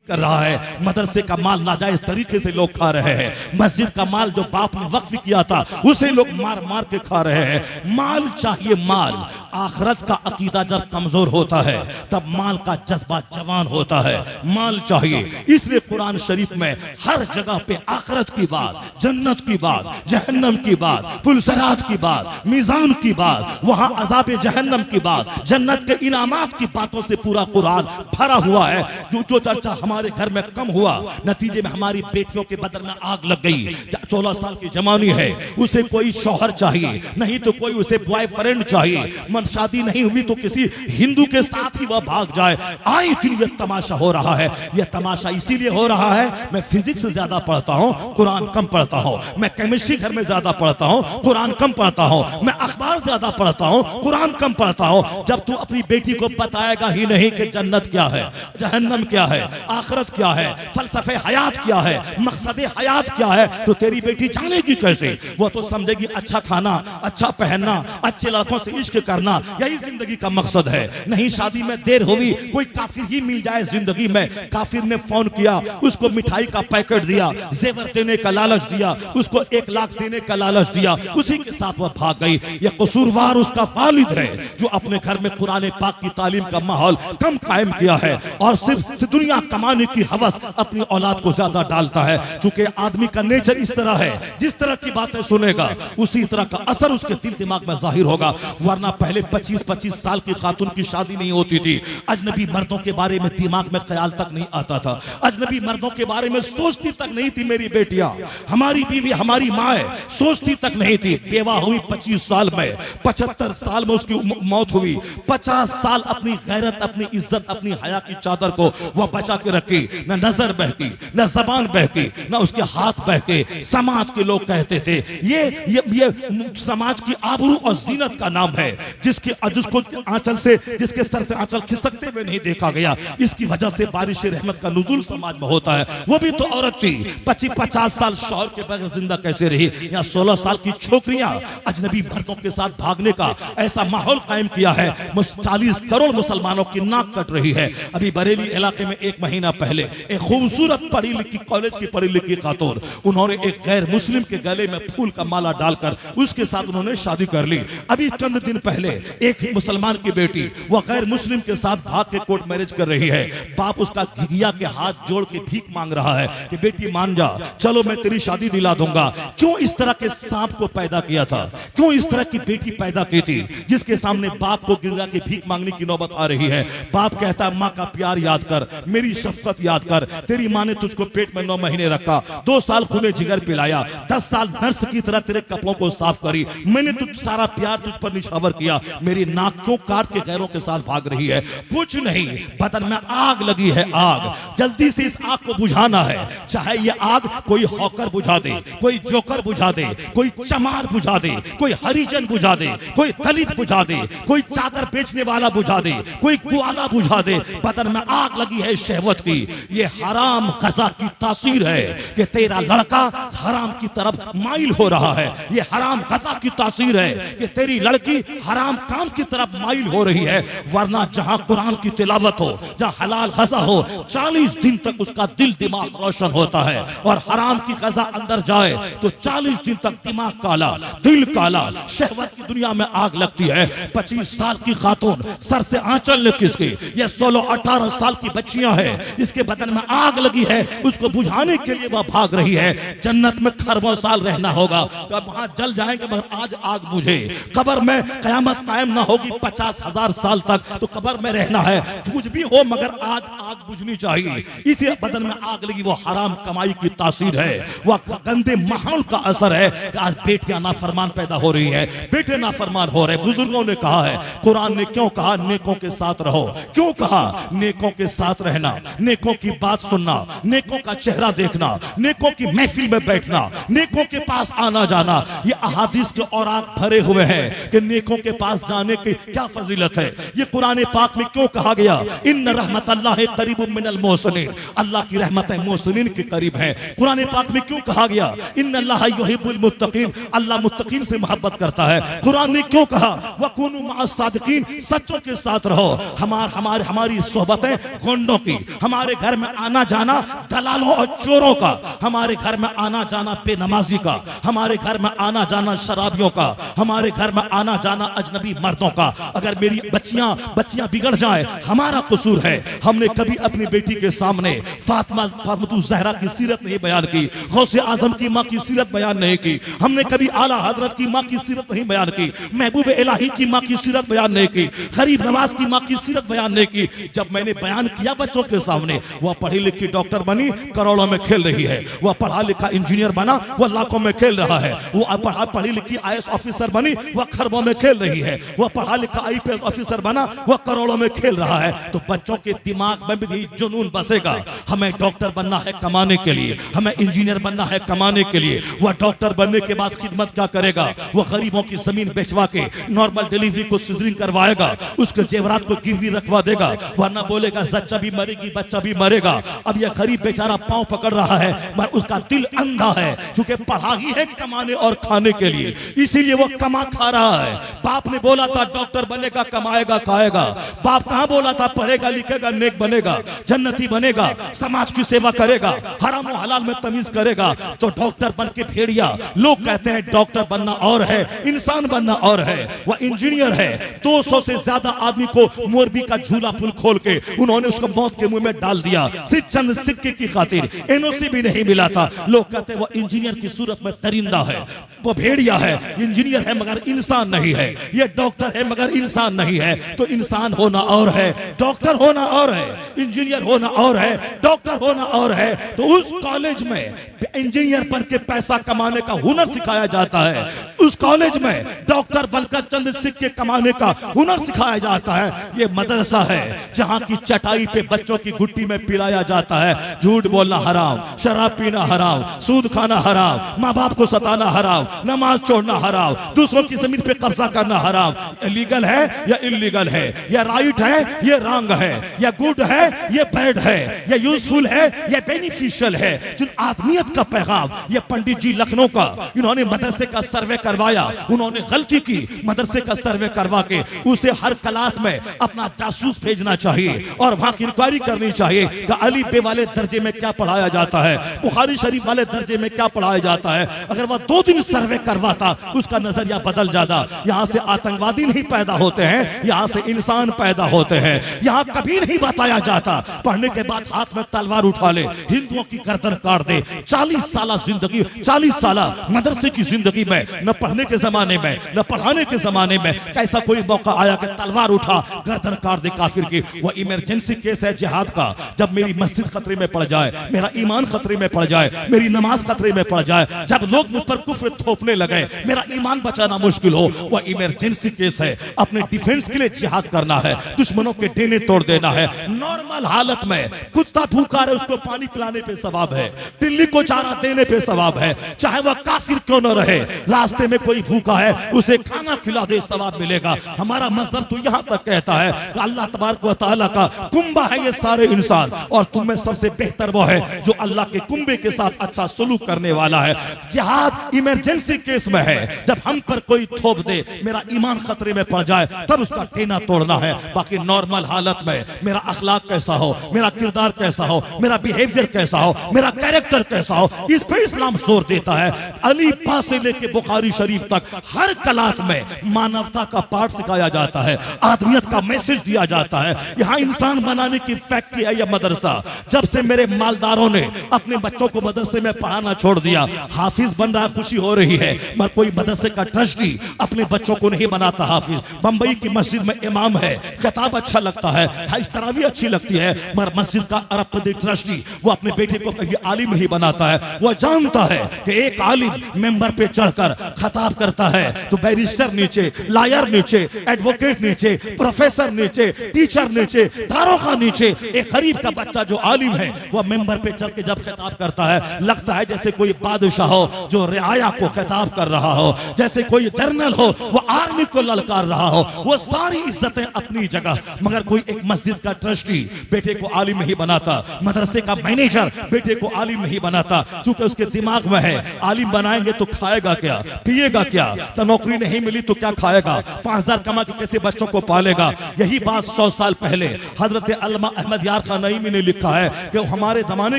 कर रहा है। मदरसे का माल नाजायज तरीके से लोग खा रहे हैं। मस्जिद का माल जो बाप ने वक्फ किया था उसे लोग मार मार के खा रहे हैं। माल चाहिए माल। आखिरत का अकीदा जब कमजोर होता है तब माल का जज्बा जवान होता है। माल चाहिए। इसलिए कुरान शरीफ में हर जगह पे आखिरत की बात, जन्नत की बात, जहन्नम की बात, पुलसरात की बात, मीजान की बात, वहां अजाब जहन्नम की बात, जन्नत के इनामात की बातों से पूरा कुरान भरा हुआ है। जो चर्चा हमारे घर में कम हुआ, नतीजे में हमारी बेटियों के बदन में आग लग गई। 16 साल की जवानी है, उसे कोई शौहर चाहिए, नहीं तो कोई उसे बॉयफ्रेंड चाहिए। मन शादी नहीं हुई तो किसी हिंदू के साथ ही वह भाग जाए। आए दिन ये तमाशा हो रहा है। यह तमाशा इसीलिए हो रहा है, मैं फिजिक्स ज्यादा पढ़ता हूं, कुरान कम पढ़ता हूं। मैं केमिस्ट्री घर में ज्यादा पढ़ता हूं, कुरान कम पढ़ता हूं। मैं अखबार ज्यादा पढ़ता हूं, कुरान कम पढ़ता हूं। जब तू अपनी बेटी को बताएगा ही नहीं कि जन्नत क्या है, जहन्नम क्या है, आखिरत क्या है, फलसफे हयात क्या है, मकसद हयात क्या है, तो तेरी बेटी जानेगी कैसे? वो तो समझेगी अच्छा खाना, अच्छा पहनना, अच्छे लड़कों से इश्क करना, यही जिंदगी का मकसद है। नहीं शादी में देर हुई, कोई काफिर ही मिल जाए जिंदगी में, काफिर ने फोन किया, उसको मिठाई का पैकेट दिया, जेवर देने का लालच दिया, उसको 1 लाख देने का लालच दिया, उसी के साथ वह भाग गई। यह कसूरवार उसका वालिद है जो अपने घर में कुरान पाक की तालीम का माहौल कम कायम किया है और सिर्फ दुनिया कमाने की हवस अपनी औलाद को ज्यादा डालता है। चूंकि आदमी का नेचर इस तरह है, जिस तरह की बातें सुनेगा उसी तरह का असर उसके दिल दिमाग में जाहिर होगा। वरना पहले 25-25 साल की खातून की शादी नहीं होती थी। अजनबी मर्दों के बारे में दिमाग में ख्याल तक नहीं आता था। अजनबी मर्दों के बारे में सोचती तक नहीं थी मेरी बेटियां, हमारी बीवी, हमारी माँ सोचती तक नहीं थी। बेवा हुई 25 साल में, 75 साल में उसकी मौत हुई। 50 साल अपनी गैरत, अपनी इज्जत, अपनी हया की चादर को वह बचा के रखी। न नजर बहकी, न जबान बहकी, न उसके हाथ बहके। समाज के लोग कहते थे ये समाज की आबरू और जीनत का नाम है, जिसको आंचल से, जिसके सर से आंचल खिसकते हुए नहीं देखा गया। इसकी वजह से बारिश रहमत का नुज़ुल समाज में होता है। वो भी तो औरत थी, 25-50 साल शौहर के बगैर जिंदा कैसे रही? या 16 साल की छोकरियां अजनबी मर्दों के साथ भागने का ऐसा माहौल कायम किया है। 40 करोड़ मुसलमानों की नाक कट रही है। अभी बरेली इलाके में 1 महीना पहले एक खूबसूरत पढ़ी लिखी, कॉलेज की पढ़ी लिखी खातून, उन्होंने एक गैर मुस्लिम के गले में फूल का माला डालकर उसके साथ उन्होंने शादी कर ली। अभी चंद दिन पहले एक मुसलमान की बेटी वह गैर मुस्लिम के साथ भाग के कोर्ट मैरिज कर रही है। बाप उसका घिघिया के हाथ जोड़ के भीख मांग रहा है कि बेटी मान जा, चलो मैं तेरी शादी दिला दूंगा। क्यों इस तरह के सांप को पैदा किया था? क्यों इस तरह की बेटी पैदा की थी जिसके सामने बाप को गिरा के भीख मांगने की नौबत आ रही है? बाप कहता है माँ का प्यार याद कर, मेरी शफकत याद कर। तेरी माँ ने तुझको पेट में 9 महीने रखा, 2 साल खूने जिगर पिलाया, 10 साल नर्स की तरह तेरे कपड़ों को साफ करी। मैंने तुझ सारा प्यार तुझ पर निछावर किया। मेरी नाक क्यों काट के गैरों के साथ भाग रही है? कुछ नहीं, बदन में आग लगी है, आग। जल्दी से इस आग को बुझाना है। चाहे ये आग कोई हॉकर बुझा दे, कोई जोकर बुझा दे, कोई चमार बुझा दे, कोई हरिजन बुझा दे, कोई दलित बुझा दे, कोई चादर बेचने वाला बुझा दे, कोई ग्वाला बुझा दे। बदन में आग लगी है शहवत की। ये हराम ग़ज़ा की तासीर है कि तेरा लड़का हराम की तरफ माइल हो रहा है। ये हराम ग़ज़ा की तासीर है कि तेरी लड़की हराम काम की तरफ माइल हो रही है। वरना जहां कुरान की तिलावत हो, जहां हलाल ग़ज़ा हो, 40 दिन तक उसका दिल दिमाग रोशन होता है। और हराम की ग़ज़ा अंदर जाए तो 40 दिन तक दिमाग काला, दिल काला, शहवत की दुनिया में आग लगती है। 25 साल की खातून सर से आंचल न खिसके, ये 16-18 साल की बच्चियां हैं, इसके बदन में आग लगी है, उसको बुझाने के लिए वह भाग रही है। जन्नत में खरबों साल रहना होगा, तो वहां जल जाएंगे मगर आज आग बुझे। कब्र में कयामत कायम ना होगी 50,000 साल तक, तो कब्र में रहना है, कुछ भी हो मगर आज आग बुझनी चाहिए। इसी बदन में आग लगी, वो हराम कमाई की तासीर है, वह गंदे माहौल का असर है कि आज बेटियां नाफरमान पैदा हो रही है, बेटे नाफरमान हो रहे। बुजुर्गों ने कहा है, कुरान ने क्यों कहा नेकों के साथ रहो? क्यों कहा नेकों के साथ रहना, नेकों की बात सुनना, नेकों का चेहरा देखना, नेकों की महफिल में बैठना, नेकों के पास आना जाना। ये अहादीस के औराक भरे हुए हैं कि नेकों के पास जाने की क्या फजीलत है। ये कुरान पाक में क्यों कहा गया इन्न रहमतल्लाहि करीबुम मिनल मोहसिनीन, अल्लाह की रहमतें मोहसिनीन के करीब है। कुरान पाक में क्यों कहा गया इन्नल्लाह युहिब्बुल मुत्तकीन, अल्लाह मुत्तकीन से मोहब्बत करता है। कुरान ने क्यों कहा वकुनू मअस सादिकीन, सच्चों के साथ रहो। हमारी सोहबतें गुंडों की, हमारे घर में आना जाना दलालों और चोरों का, हमारे घर में आना जाना बेनमाजी का, हमारे घर में आना जाना शराबियों का, हमारे घर में आना जाना अजनबी मर्दों का। अगर मेरी बच्चियां बिगड़ जाए हमारा कसूर है। हमने कभी अपनी बेटी के सामने फातिमा ज़हरा की सीरत नहीं बयान की, गौसे आजम की माँ की सीरत बयान नहीं की, हमने कभी आला हजरत की माँ की सीरत नहीं बयान की, महबूब इलाही की माँ की सीरत बयान नहीं की, गरीब नवाज की माँ की सीरत बयान नहीं की। जब मैंने बयान किया बच्चों के सामने, वह पढ़ी लिखी डॉक्टर बनी, करोड़ों में खेल रही है, वह पढ़ा लिखा इंजीनियर बना, वह लाखों में खेल रहा है, वह पढ़ी लिखी IAS ऑफिसर बनी, वह खरबों में खेल रही है, वह पढ़ा लिखा IPS ऑफिसर बना, वह करोड़ों में खेल रहा है। तो बच्चों के दिमाग में भी जुनून बसेगा, हमें डॉक्टर बनना है कमाने के लिए, हमें इंजीनियर बनना है कमाने के लिए। वह डॉक्टर बनने के बाद खिदमत क्या करेगा? वह गरीबों की जमीन बेचवा के नॉर्मल डिलीवरी को सिजरिंग करवाएगा, उसके जेवरात को गिरवी रखवा देगा, वरना बोलेगा जच्चा भी मरेगी बच्चा भी मरेगा। अब यह गरीब बेचारा पांव पकड़ रहा है, मगर उसका दिल अंधा है, क्योंकि पढ़ा ही है कमाने और खाने के लिए, इसीलिए वो कमा खा रहा है। बाप ने बोला था डॉक्टर बनेगा, कमाएगा खाएगा, बाप कहां बोला था पढ़ेगा लिखेगा नेक बनेगा, जन्नती बनेगा, समाज की सेवा करेगा, हराम और हलाल में तमीज करेगा। तो डॉक्टर बन के भेड़िया, लोग कहते हैं डॉक्टर बनना और है, इंसान बनना और है। वह इंजीनियर है, 200 से ज्यादा आदमी को मोरबी का झूला पुल खोल के उन्होंने उसको मौत के मुंह में डाल दिया, सिर्फ चंद सिक्के की खातिर। NOC भी नहीं मिला था। लोग कहते हैं वो इंजीनियर की सूरत में दरिंदा है, वो भेड़िया है, इंजीनियर है मगर इंसान नहीं है, ये डॉक्टर है मगर इंसान नहीं है। तो इंसान होना और है, डॉक्टर होना और है, इंजीनियर होना और है, डॉक्टर होना और है। तो उस कॉलेज में इंजीनियर बन के पैसा कमाने का हुनर सिखाया जाता है, उस कॉलेज में डॉक्टर बनकर चंद सिक्के कमाने का हुनर सिखाया जाता है। ये मदरसा है जहां की चटाई पे बच्चों की गुट्टी में पिलाया जाता है। झूठ बोलना हराम, शराब पीना हराम, सूद खाना हराम, माँ बाप को सताना हराम, नमाज छोड़ना हराम, दूसरों की जमीन पे कब्जा करना हराम। लीगल है या इलीगल है, या राइट है या रॉन्ग है, या गुड है या बैड है, या यूजफुल है या बेनिफिशियल है। जिन आदमियत का पैगाम ये पंडित जी लखनऊ का, इन्होंने मदरसे का सर्वे करवाया, उन्होंने गलती की, मदरसे का सर्वे करवा के उसे हर क्लास में अपना जासूस भेजना चाहिए और वहां की इंक्वायरी करनी चाहिए कि अली बे वाले दर्जे में क्या पढ़ाया जाता है, बुखारी शरीफ वाले दर्जे में क्या पढ़ाया जाता है। अगर वह 2 दिन सर्वे करवाता, उसका नजरिया बदल जाता। यहाँ से आतंकवादी नहीं पैदा होते हैं, यहाँ से इंसान पैदा होते हैं। यहाँ कभी नहीं बताया जाता पढ़ने के बाद हाथ में तलवार उठा ले, हिंदुओं की गर्दन काट दे। 40 साल जिंदगी, 40 साल मदरसे की जिंदगी में, न पढ़ने के जमाने में न पढ़ाने के जमाने में कैसा कोई मौका आया कि तलवार उठा गर्दन काट दे काफिर की। वह इमरजेंसी केस है जिहाद का। जब मेरी मस्जिद खतरे में पड़ जाए, मेरा ईमान खतरे में पड़ जाए, मेरी नमाज खतरे में पड़ जाए, जब लोग मुझ पर कुफ्र थोपने लगे, मेरा ईमान बचाना मुश्किल हो, वह इमरजेंसी केस है। अपने डिफेंस के लिए जिहाद करना है, दुश्मनों के डेने तोड़ देना है। नॉर्मल हालत में कुत्ता भूखा है, उसको पानी पिलाने पे सवाब है, बिल्ली को चारा देने पे सवाब है, चाहे वह काफिर क्यों न रहे। रास्ते में कोई भूखा है, उसे खाना खिला दे, सवाब मिलेगा। हमारा मजहब तो यहाँ तक कहता है कि अल्लाह तबारक व तआला का कुंबा है ये सारे इंसान, और तुम में सबसे बेहतर वो है जो अल्लाह के कुंबे के साथ अच्छा सलूक करने वाला है। जिहाद इमरजेंसी केस में है, जब हम पर कोई थोप दे, मेरा ईमान खतरे में पड़ जाए, तब उसका टेना तोड़ना है। बाकी नॉर्मल हालत में मेरा अखलाक कैसा हो, मेरा किरदार कैसा हो, मेरा बिहेवियर कैसा हो, मेरा कैरेक्टर कैसा हो, इस पे इस्लाम जोर देता है। अली पा से लेके बुखारी शरीफ तक हर क्लास में मानवता का पाठ सिखाया जाता है, आदमियत का मैसेज दिया जाता है। यहाँ इंसान बनाने की फैक्ट्री है यह मदरसा। जब से मेरे मालदारों ने अपने बच्चों को मदरसे में पढ़ाना छोड़ दिया, हाफिज बन रहा, खुशी हो रही है, मगर कोई मदरसे का ट्रस्टी अपने बच्चों को नहीं बनाता हाफिज। बंबई की मस्जिद में इमाम है, खिताब अच्छा लगता है, हज तरावी अच्छी लगती है, मगर मस्जिद का अरबपति ट्रस्टी वो अपने बेटे को कभी आलिम नहीं बनाता है। वह जानता है कि एक आलिम मेंबर पे चढ़कर खिताब करता है तो बैरिस्टर नीचे, लायर नीचे, एडवोकेट नीचे, प्रोफेसर नीचे, टीचर नीचे, दारोगा नीचे। एक गरीब का बच्चा जो आलिम है वह मेंबर पे चढ़ के जब खिताब करता है, लगता है जैसे कोई बादशाह हो जो रियाया को खिताब कर रहा हो, जैसे कोई जर्नल हो वो आर्मी को ललकार रहा हो। वो सारी इज्जतें अपनी जगह, मगर कोई एक मस्जिद का ट्रस्टी बेटे को आलिम नहीं बनाता, मदरसे का मैनेजर बेटे को आलिम नहीं बनाता, क्योंकि उसके दिमाग में है आलिम बनाएंगे तो खाएगा क्या, पिएगा क्या, तो नौकरी नहीं मिली तो क्या खाएगा, 5000 कमा के कैसे बच्चों को पालेगा। यही बात 100 साल पहले हजरत अल्लामा अहमद यार खान नईमी ने लिखा है कि हमारे जमाने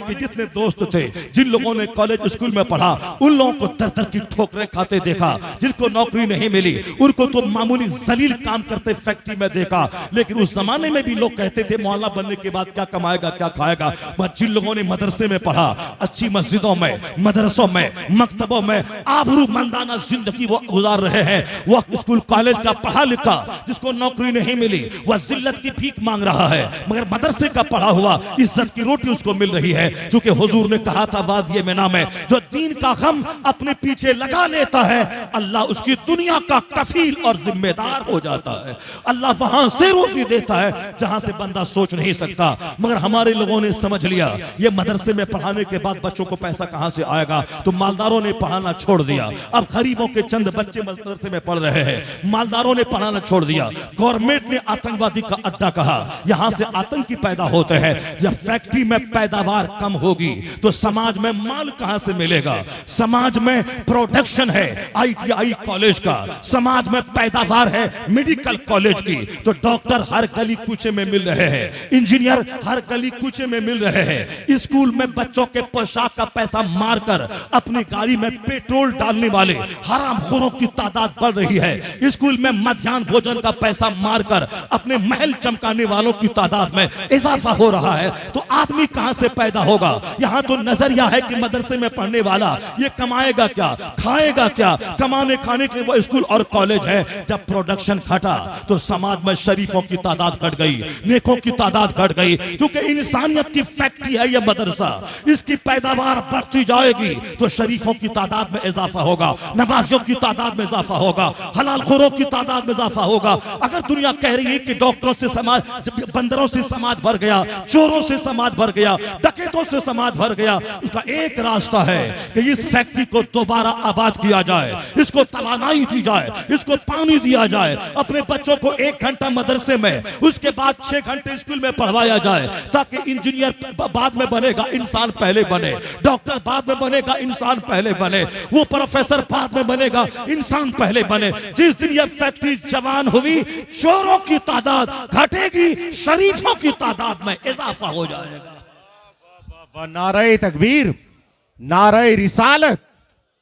के जितने दोस्त थे, जिन लोगों ने कॉलेज स्कूल में पढ़ा, उन लोगों को दर दर की ठोकरें खाते देखा, जिनको नौकरी नहीं मिली उनको तो मामूली जलील काम करते फैक्ट्री में देखा। लेकिन उस जमाने में भी लोग कहते थे मौलाना बनने के बाद क्या कमाएगा क्या खाएगा। बस जिन लोगों ने मदरसे में पढ़ा, अच्छी मस्जिदों में, मदरसों में, मकतबों में आबरूमंदाना जिंदगी वो गुजार रहे हैं। वो स्कूल कॉलेज का पढ़ा लिखा जिसको नौकरी नहीं मिली वह जिल्लत की भीख मांग रहा है, मगर मदरसे का पढ़ा हुआ इज्जत की रोटी उसको मिल रही है। क्योंकि हुजूर ने कहा था वादिये मिना में जो दीन का गम अपने पीछे लगा लेता है, अल्लाह उसकी दुनिया का कफील और जिम्मेदार हो जाता है। अल्लाह वहां से रोजी देता है जहां से बंदा सोच नहीं सकता। मगर हमारे लोगों ने समझ लिया ये मदरसे में पढ़ाने के बाद बच्चों को पैसा कहां से आएगा, तो मालदारों ने पढ़ाना छोड़ दिया। अब गरीबों के चंद बच्चे मदरसे में पढ़ रहे हैं, मालदारों ने पढ़ाना छोड़ दिया। गवर्नमेंट ने आतंकवादी का अड्डा कहा, यहां से आतंकी पैदा होते हैं। जब फैक्ट्री में पैदावार कम होगी तो समाज में माल कहां से मिलेगा। समाज में प्रोडक्शन है ITI कॉलेज का, समाज में पैदावार है मेडिकल कॉलेज की, तो डॉक्टर हर गली कूचे में मिल रहे हैं, इंजीनियर हर गली कूचे में मिल रहे हैं। स्कूल में बच्चों के पोशाक का पैसा मारकर अपनी गाड़ी में पेट्रोल डालने वाले हरामखोरों की तादाद बढ़ रही है। स्कूल में मध्याह्न भोजन का पैसा मारकर अपने महल चमकाने वालों की तादाद में इजाफा हो रहा है। तो आदमी कहां से पैदा होगा। यहां तो नजरिया है कि मदरसे में पढ़ने वाला ये कमाएगा क्या, खाएगा क्या, कमाने खाने के लिए वो स्कूल और कॉलेज है। जब प्रोडक्शन घटा तो समाज में शरीफों की तादाद घट गई, नेकों की तादाद घट गई। क्योंकि इंसानियत की फैक्ट्री है यह मदरसा, इसकी पैदावार बढ़ती जाएगी तो शरीफों की तादाद में इजाफा होगा, नमाजियों की तादाद में इजाफा होगा, हलाल खोरों की तादाद में इजाफा होगा। अगर दुनिया कह रही है कि डॉक्टरों से समाज, बंदरों से समाज भर गया, चोरों से समाज भर गया, डकैतों से समाज भर गया, उसका एक रास्ता है कि इस फैक्ट्री को दोबारा आबाद किया जाए, इसको तवानाई दी जाए, इसको पानी दिया जाए, अपने बच्चों को 1 घंटा मदरसे में, उसके बाद 6 घंटे स्कूल में पढ़वाया जाए, ताकि इंजीनियर बाद में बनेगा, इंसान पहले बने, डॉक्टर बाद में बनेगा, इंसान पहले बने, वो प्रोफेसर बाद में बनेगा, इंसान पहले बने। जिस दिन यह फैक्ट्री जवान हुई चोरों की तादाद घटेगी, शरीफों की तादाद में इजाफा हो जाएगा। नारे तकबीर, नारे रिसालत,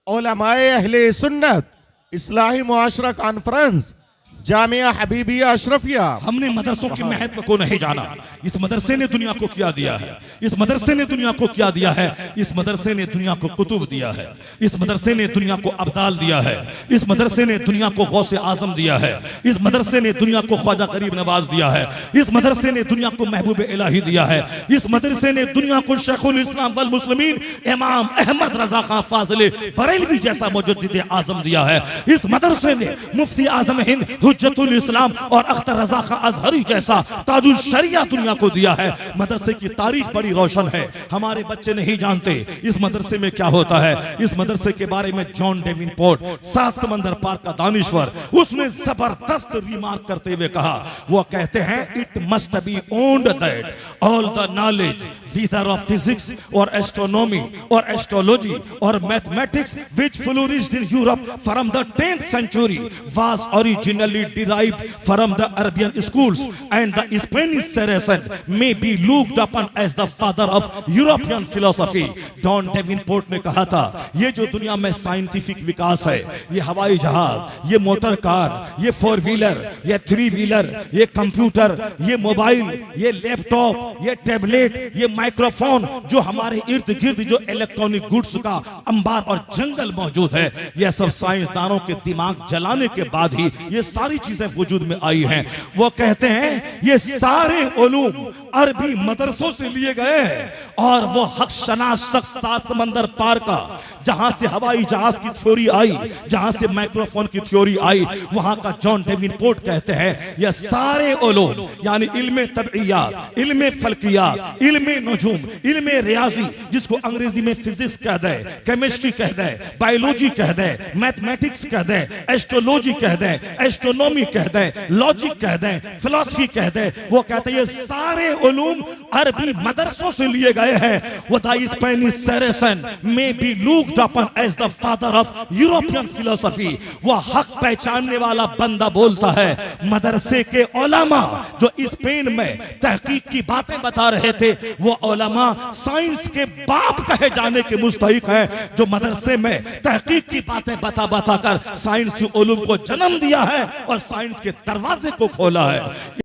उलमाए अहले सुन्नत, इस्लाही मुआशरा कॉन्फ्रेंस, जामिया हबीबिया अशरफिया। हमने मदरसों के महत्व को नहीं जाना। इस मदरसे ने दुनिया को क्या दिया है, इस मदरसे ने दुनिया को क्या दिया है। इस मदरसे ने दुनिया को कुतुब दिया है, इस मदरसे ने दुनिया को अब्दाल दिया है, इस मदरसे ने दुनिया को गौसे आजम दिया है, इस मदरसे ने दुनिया को ख्वाजा गरीब नवाज दिया है, इस मदरसे ने दुनिया को महबूब इलाही दिया है, इस मदरसे ने दुनिया को शेखुल इस्लाम वल मुस्लिमीन इमाम अहमद रजा खां फाजिल बरेलवी जैसा मुजद्दिद आजम दिया है। इस मदरसे ने मुफ्ती आजम हिंद हुज्जतुल इस्लाम और अख्तर रजा खां अजहरी जैसा ताजुल शरिया दुनिया को दिया है। मदरसे की तारीख बड़ी रोशन है, हमारे बच्चे नहीं जानते इस मदरसे में क्या होता है। इस मदरसे के बारे में जॉन डेविनपोर्ट, 7 समंदर पार का दानिश्वर, उसने जबरदस्त रिमार्क करते हुए कहा, वो कहते हैं it must be owned that all the knowledge whether of physics or astronomy or astrology or mathematics which flourished in Europe from the 10th century was originally derived from the Arabian schools, and the Spanish Saracen may be looked upon as the father of European philosophy. John Davenport ने कहा था ये जो दुनिया में scientific विकास है, ये हवाई जहाज, ये मोटर कार, ये 4 व्हीलर, ये 3 व्हीलर, ये कंप्यूटर, ये मोबाइल, ये लैपटॉप, ये टैबलेट, ये माइक्रोफोन, जो हमारे इर्द गिर्द जो इलेक्ट्रॉनिक गुड्स का अंबार और जंगल मौजूद है, यह सब साइंसदानों के दिमाग जलाने के बाद ही ये सारी चीजें वजूद में आई हैं। वो कहते हैं ये सारे उलूम अरबी मदरसों से लिए गए हैं, और वो हक शनास शख्स 7 समंदर पार का, जहां से हवाई जहाज की थ्योरी आई, जहां से माइक्रोफोन की थ्योरी आई, वहां का जॉन डेविनपोर्ट कहते हैं ये सारे उलूम यानी इल्मे तबइयात, इल्मे फल्कियात, इल्मे नजूम, इल्मे रियाजी जिसको अंग्रेजी में फिजिक्स कह दे, केमिस्ट्री कह दे, बायोलॉजी कह दे, मैथमेटिक्स कह दे, एस्ट्रोलॉजी कह दे, एस्ट्रोनॉमी कह दे, लॉजिक कह दे, फिलॉसफी कह दे, वो कहते हैं ये सारे उलूम अरबी मदरसों से लिए गए हैं। वो द स्पेनिश सेरेसन में be looked upon as the father of European philosophy. वो हक पहचानने वाला बंदा बोलता है मदरसे के उलमा जो स्पेन में तहकीक की बातें बता रहे थे, वो उलमा साइंस के बाप कहे जाने के मुस्तहिक हैं, जो मदरसे में तहकीक की बातें बता बता कर साइंस के उलूम को जन्म दिया है और साइंस के दरवाजे को खोला है।